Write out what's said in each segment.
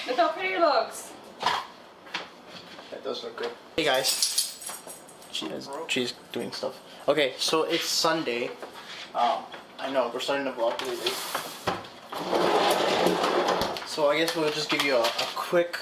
Look how pretty it looks. That does look good. Hey guys. She's doing stuff. Okay, so it's Sunday. I know, we're starting to vlog really late. So I guess we'll just give you a quick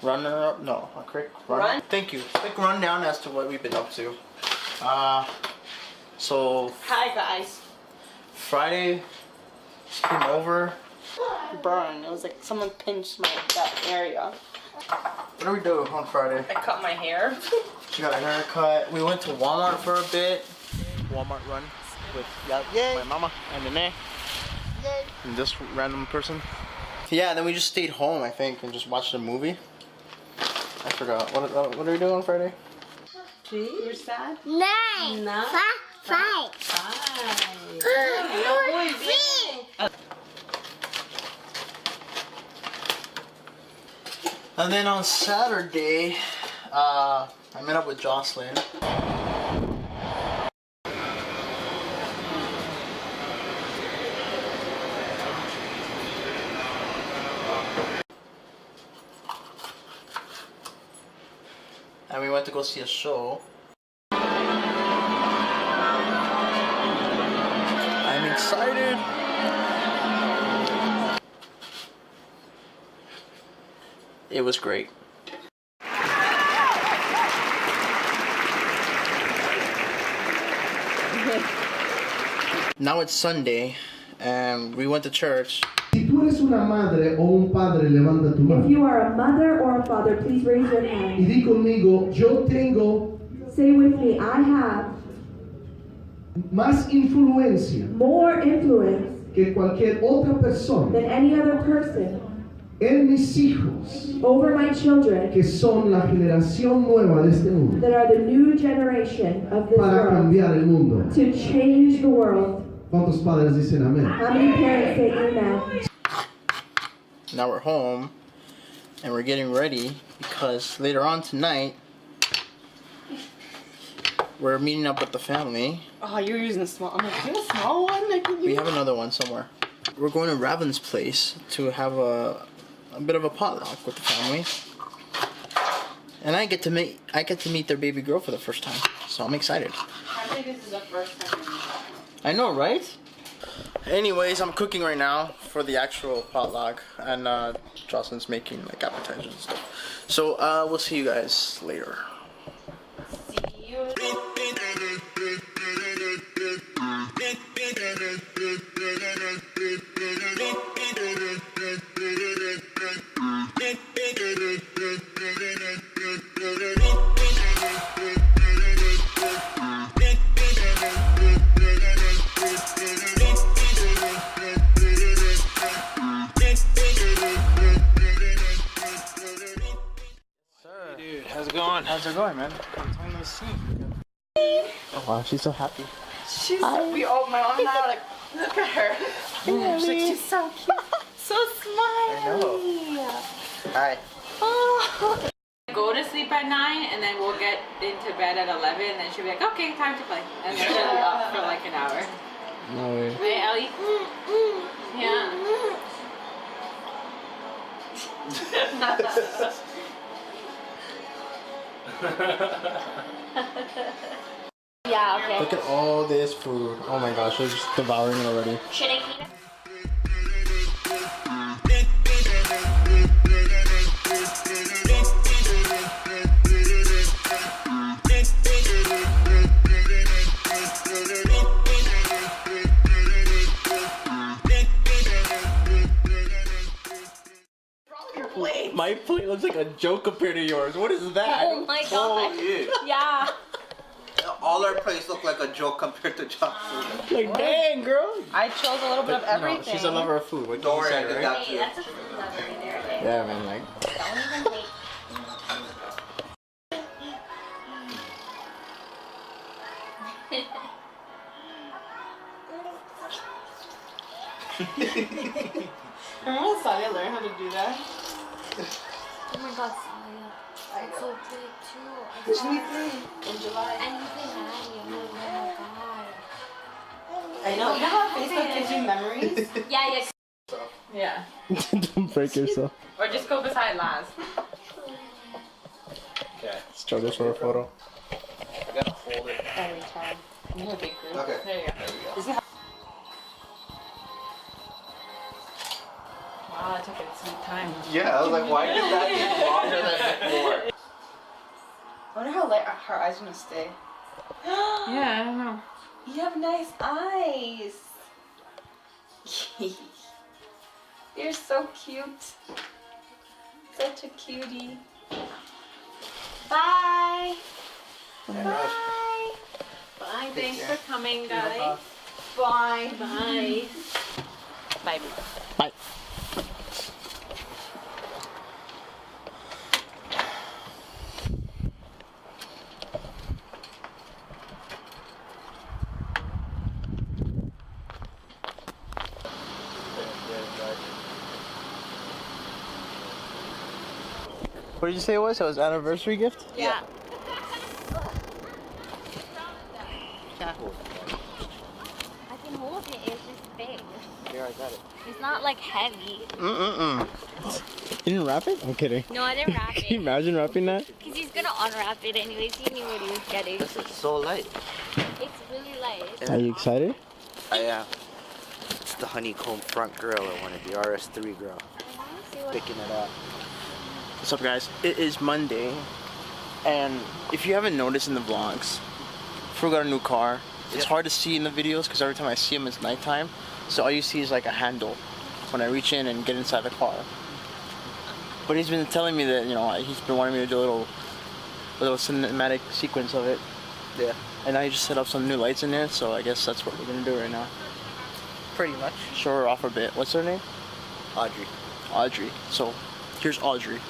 run. Thank you. Quick rundown as to what we've been up to. So Hi guys. Friday came over. Burn. It was like someone pinched that area. What do we do on Friday? I cut my hair. She got a haircut. We went to Walmart for a bit. Walmart run with my mama and Nene. And this random person. Yeah, and then we just stayed home, I think, and just watched a movie. I forgot. What are we doing on Friday? You're sad? Nine. No. Five. And then on Saturday, I met up with Jocelyn. And we went to go see a show. I'm excited. It was great. Now it's Sunday and we went to church. Si tú eres una madre o un padre, levanta tu mano. If you are a mother or a father, please raise your hand. Y di conmigo, yo tengo Say with me, I have más influencia more influence que cualquier otra persona than any other person en mis hijos, over my children que son la generación nueva de este mundo, that are the new generation of this para world, cambiar el mundo. to change the world. ¿Cuántos padres dicen amén? How many parents say amen? Now we're home and we're getting ready because later on tonight we're meeting up with the family. Oh, you're using a small. I'm like, do you have a small one? We have another one somewhere. We're going to Raven's place to have a bit of a potluck with the family. And I get to meet their baby girl for the first time. So I'm excited. I think this is the first time. I know, right? Anyways, I'm cooking right now for the actual potluck, and Jocelyn's making like appetizers and stuff. So we'll see you guys later. See you. Dude, how's it going? How's it going, man? I'm telling you to see. Oh wow, she's so happy. She's. My mom and I are like, look at her. She's like, she's so cute, so smiley. I know. Hi. Oh. Go to sleep at 9 and then we'll get into bed at 11 and then she'll be like, okay, time to play. And then she'll be up for like an hour. No way. Hey, Ellie? Yeah. Yeah, okay. Look at all this food. Oh my gosh, we're just devouring it already. Should I keep it? My plate looks like a joke compared to yours. What is that? Oh my god. Yeah. All our plates look like a joke compared to Jocelyn. Like, dang, girl. I chose a little bit of everything. No, she's a lover of food. What Don't you worry, say, I did right? that Hey, too. that's a food lover in there. Yeah, man, like. Don't even wait. Remember when Sonia learned how to do that? Oh my god, Saya. It's so big too. Did she be 3 in July? And you can have it. Oh my god. I know. You know how Facebook gives you memories? Yeah, yeah. Yeah. Don't break yourself. Or just go beside Laz. Okay. Let's try this for a photo. I gotta hold it. Every time. You have a big group. Okay. There you go. There we go. Is it? Wow, that took a sweet time. Yeah, I was like, why did that take longer than before? I wonder how light her eyes are gonna stay. Yeah, I don't know. You have nice eyes. You're so cute. Such a cutie. Bye. Bye. Bye. Thanks for coming, guys. Bye. Bye. Bye. Bye. What did you say it was? It was an anniversary gift? Yeah. I can hold it. It's just big. Here, I got it. It's not like heavy. You didn't wrap it? I'm kidding. No, I didn't wrap Can you it. imagine wrapping that? Because he's gonna unwrap it anyways. He knew what he was getting. This is so light. It's really light. Are you excited? I am. It's the honeycomb front grill I wanted, the RS3 grill. Picking it up. What's up, guys? It is Monday, and if you haven't noticed in the vlogs, Fro got a new car. It's hard to see in the videos because every time I see him it's nighttime, so all you see is like a handle when I reach in and get inside the car. But he's been telling me that, you know, he's been wanting me to do a little cinematic sequence of it. Yeah. And I just set up some new lights in there, so I guess that's what we're gonna do right now. Pretty much. Show her off a bit. What's her name? Audrey. Audrey. So here's Audrey.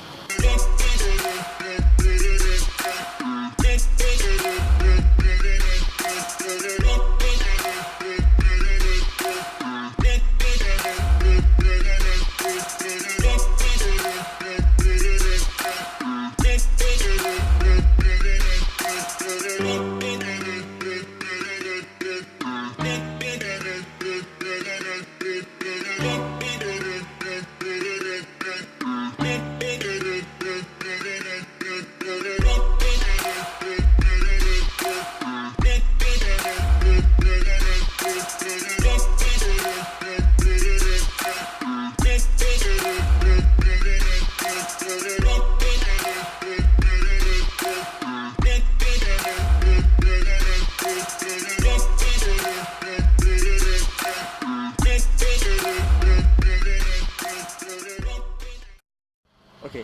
Okay,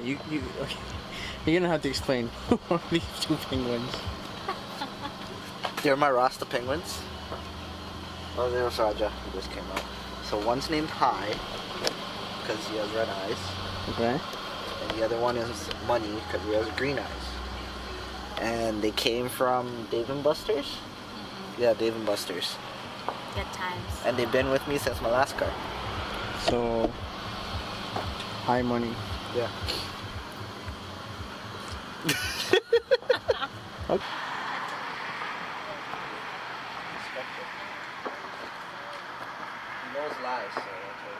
okay. You're gonna have to explain who are these two penguins. They're my Rasta penguins. Oh, there's Raja, who just came out. So one's named High, because he has red eyes. Okay. And the other one is Money, because he has green eyes. And they came from Dave & Buster's? Yeah, Dave & Buster's. Good times. And they've been with me since my last car. So, high money. Yeah. Okay. He knows lies, so that's what.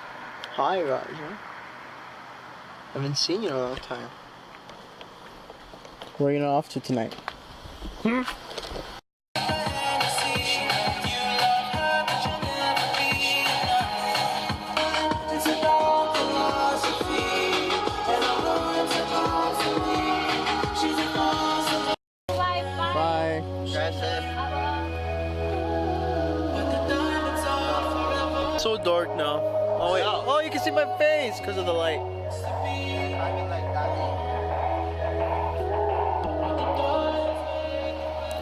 Hi, guys. Huh? Haven't seen you in a long time. Where are you off to tonight? Bye. So dark now. Oh wait. Oh, you can see my face because of the light.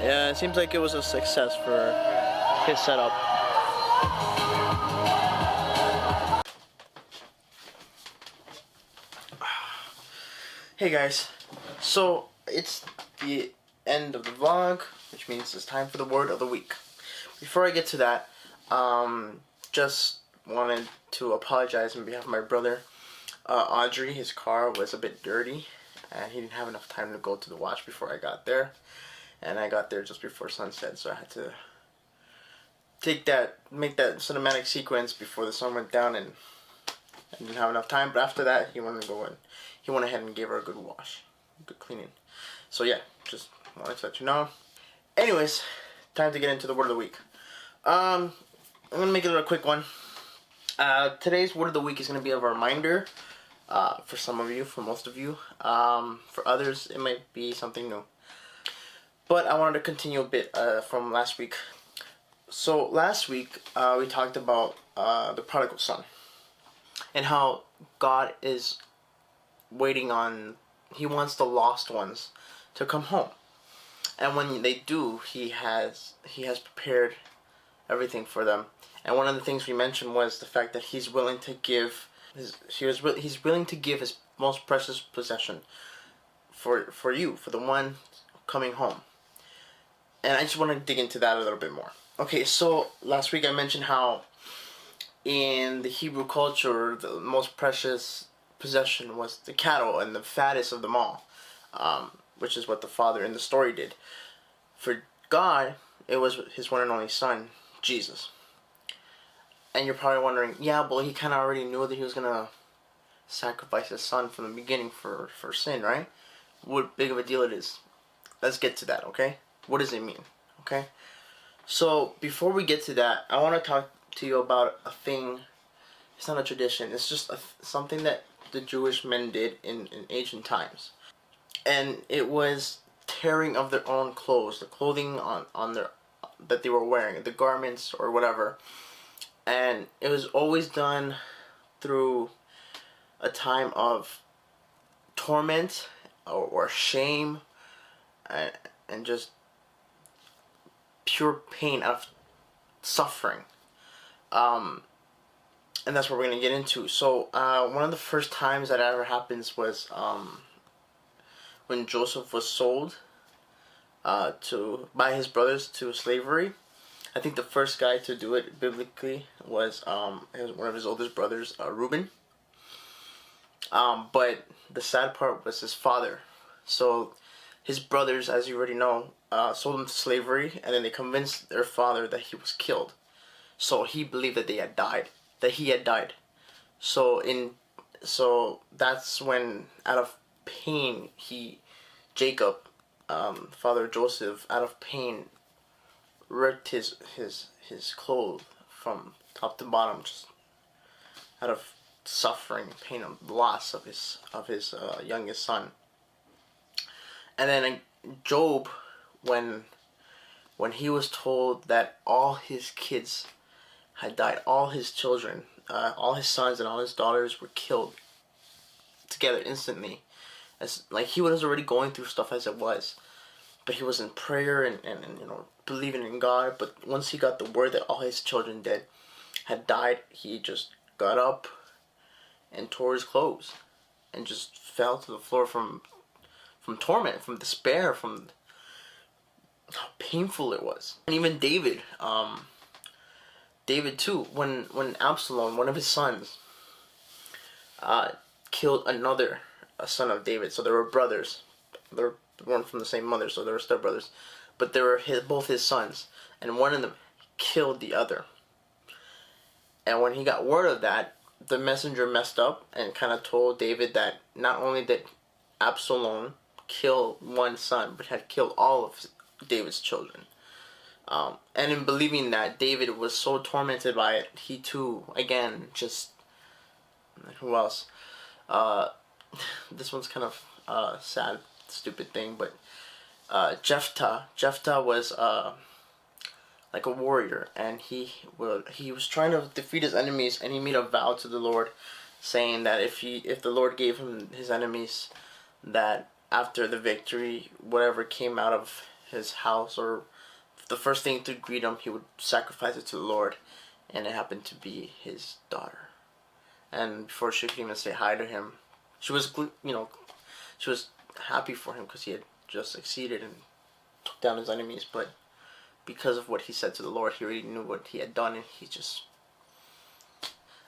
Yeah, it seems like it was a success for his setup. Hey guys, so it's the end of the vlog, which means it's time for the word of the week. Before I get to that, just wanted to apologize on behalf of my brother, Audrey. His car was a bit dirty, and he didn't have enough time to go to the wash before I got there. And I got there just before sunset, so I had to make that cinematic sequence before the sun went down, and I didn't have enough time. But after that, he wanted to go in. He went ahead and gave her a good wash, good cleaning. So yeah, just wanted to let you know. Anyways, time to get into the word of the week. I'm gonna make it a quick one. Today's word of the week is gonna be a reminder for some of you, for most of you. For others, it might be something new. But I wanted to continue a bit from last week. So last week we talked about the prodigal son and how God is waiting on, he wants the lost ones to come home, and when they do, he has prepared everything for them. And one of the things we mentioned was the fact that he's willing to give he's willing to give his most precious possession for you, for the one coming home. And I just want to dig into that a little bit more. Okay, so last week I mentioned how in the Hebrew culture the most precious possession was the cattle, and the fattest of them all, which is what the father in the story did. For God, it was his one and only son, Jesus. And you're probably wondering, yeah, well, he kind of already knew that he was going to sacrifice his son from the beginning for sin, right? What big of a deal it is. Let's get to that, okay? What does it mean, okay? So, before we get to that, I want to talk to you about a thing. It's not a tradition. It's just something that the Jewish men did in ancient times. And it was tearing of their own clothes, the clothing on their that they were wearing, the garments or whatever. And it was always done through a time of torment or shame and just pure pain of suffering. And that's what we're going to get into. So one of the first times that ever happens was when Joseph was sold by his brothers to slavery. I think the first guy to do it biblically was one of his oldest brothers, Reuben. But the sad part was his father. So his brothers, as you already know, sold him to slavery, and then they convinced their father that he was killed. So he believed that he had died. So that's when, out of pain, Jacob, father Joseph, out of pain, ripped his clothes from top to bottom, just out of suffering, pain, and loss of his youngest son. And then Job, when he was told that all his kids had died, all his children, all his sons and all his daughters were killed together instantly, as like he was already going through stuff as it was, but he was in prayer and believing in God. But once he got the word that all his children had died, he just got up and tore his clothes and just fell to the floor from torment, from despair, from how painful it was. And even David too, when Absalom, one of his sons, killed a son of David. So they were brothers. They weren't from the same mother, so they were stepbrothers. But they were both his sons, and one of them killed the other. And when he got word of that, the messenger messed up and kind of told David that not only did Absalom kill one son, but had killed all of David's children. And in believing that, David was so tormented by it, he too, again, just... Who else? This one's kind of sad, stupid thing, but Jephthah was like a warrior, and he was trying to defeat his enemies, and he made a vow to the Lord, saying that if the Lord gave him his enemies, that after the victory, whatever came out of his house, or the first thing to greet him, he would sacrifice it to the Lord. And it happened to be his daughter. And before she could even say hi to him, she was, She was happy for him because he had just succeeded and took down his enemies, but because of what he said to the Lord, he already knew what he had done, and he just...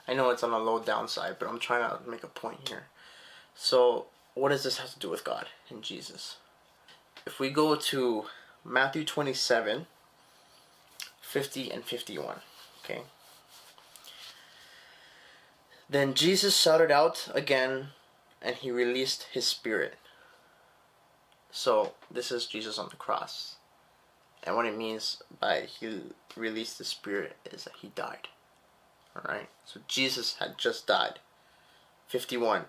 I know it's on a low downside, but I'm trying to make a point here. So, what does this have to do with God and Jesus? If we go to Matthew 27, 50 and 51, okay? Then Jesus shouted out again, and he released his spirit. So, this is Jesus on the cross. And what it means by he released the spirit is that he died. Alright? So, Jesus had just died. 51.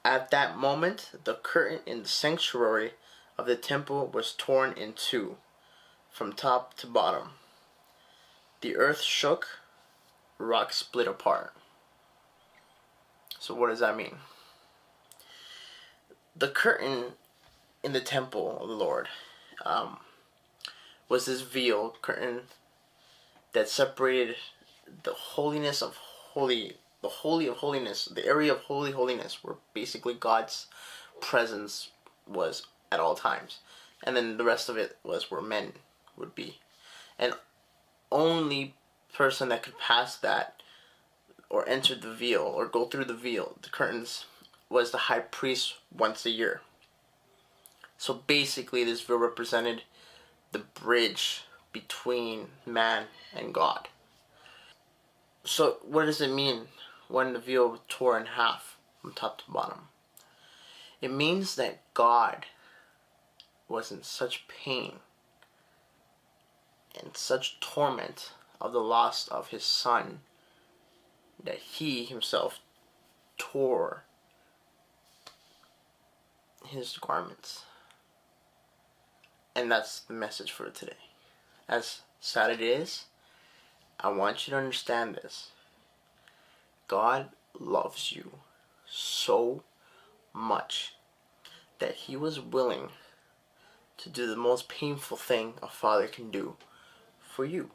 At that moment, the curtain in the sanctuary of the temple was torn in two, from top to bottom. The earth shook, rocks split apart. So what does that mean? The curtain in the temple of the Lord was this veil curtain that separated the holiness of holy, the holy of holiness, the area of holy holiness, where basically God's presence was at all times, and then the rest of it was where men would be. And only person that could pass that or enter the veil or go through the veil, the curtains, was the high priest once a year. So basically this veil represented the bridge between man and God. So what does it mean when the veil tore in half from top to bottom? It means that God was in such pain and such torment of the loss of his son that he himself tore his garments. And that's the message for today. As sad it is, I want you to understand this. God loves you so much that he was willing to do the most painful thing a father can do for you.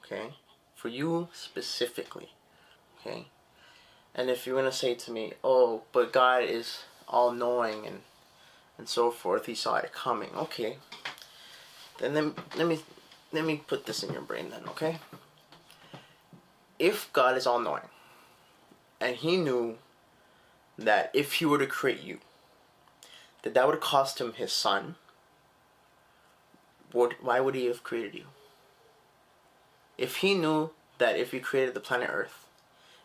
Okay? For you specifically. Okay? And if you're going to say to me, oh, but God is all-knowing and so forth, he saw it coming. Okay. Then let me put this in your brain then, okay? If God is all-knowing, and he knew that if he were to create you, that would cost him his son, why would he have created you? If he knew that if he created the planet Earth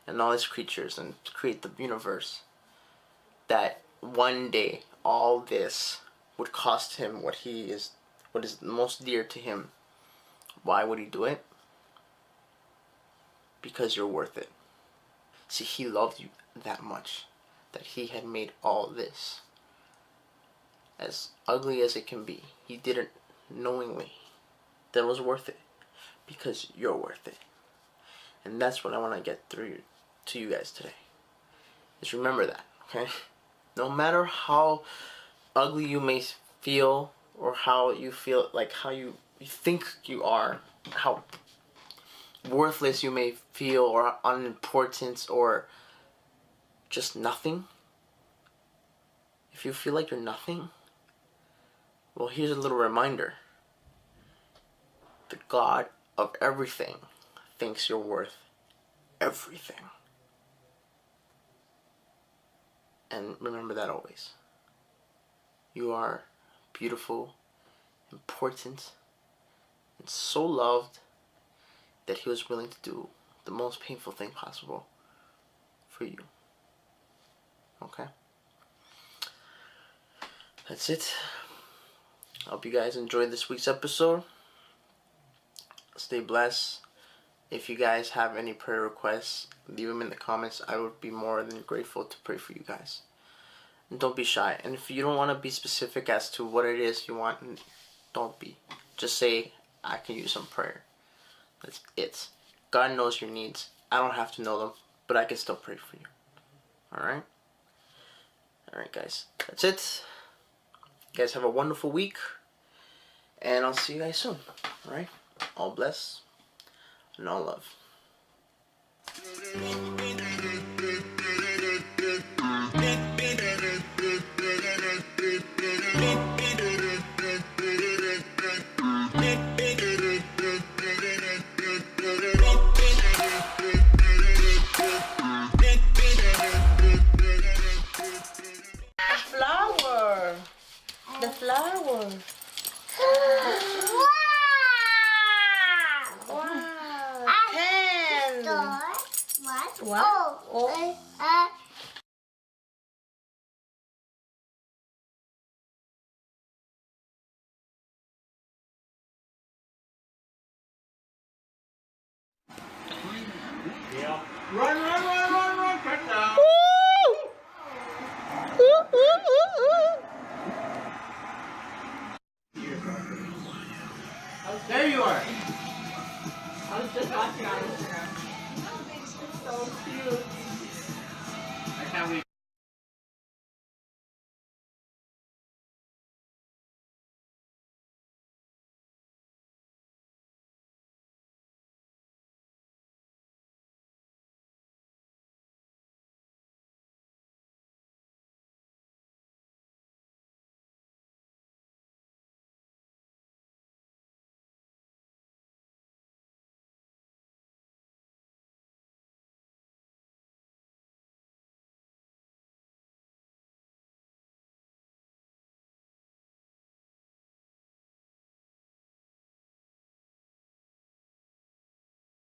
and all its creatures and create the universe, that one day all this would cost him what is most dear to him, why would he do it? Because you're worth it. See, he loved you that much that he had made all this. As ugly as it can be, he did it knowingly. That was worth it. Because you're worth it. And that's what I want to get through to you guys today. Just remember that, okay? No matter how ugly you may feel, or how you feel, like how you think you are, how worthless you may feel, or unimportant, or just nothing. If you feel like you're nothing, well, here's a little reminder. The God of everything thinks you're worth everything. And remember that always. You are beautiful, important, and so loved that he was willing to do the most painful thing possible for you. Okay? That's it. I hope you guys enjoyed this week's episode. Stay blessed. If you guys have any prayer requests, leave them in the comments. I would be more than grateful to pray for you guys. And don't be shy. And if you don't want to be specific as to what it is you want, don't be. Just say, I can use some prayer. That's it. God knows your needs. I don't have to know them, but I can still pray for you. Alright? Alright, guys. That's it. You guys have a wonderful week. And I'll see you guys soon. Alright? All bless and all love. Run, run,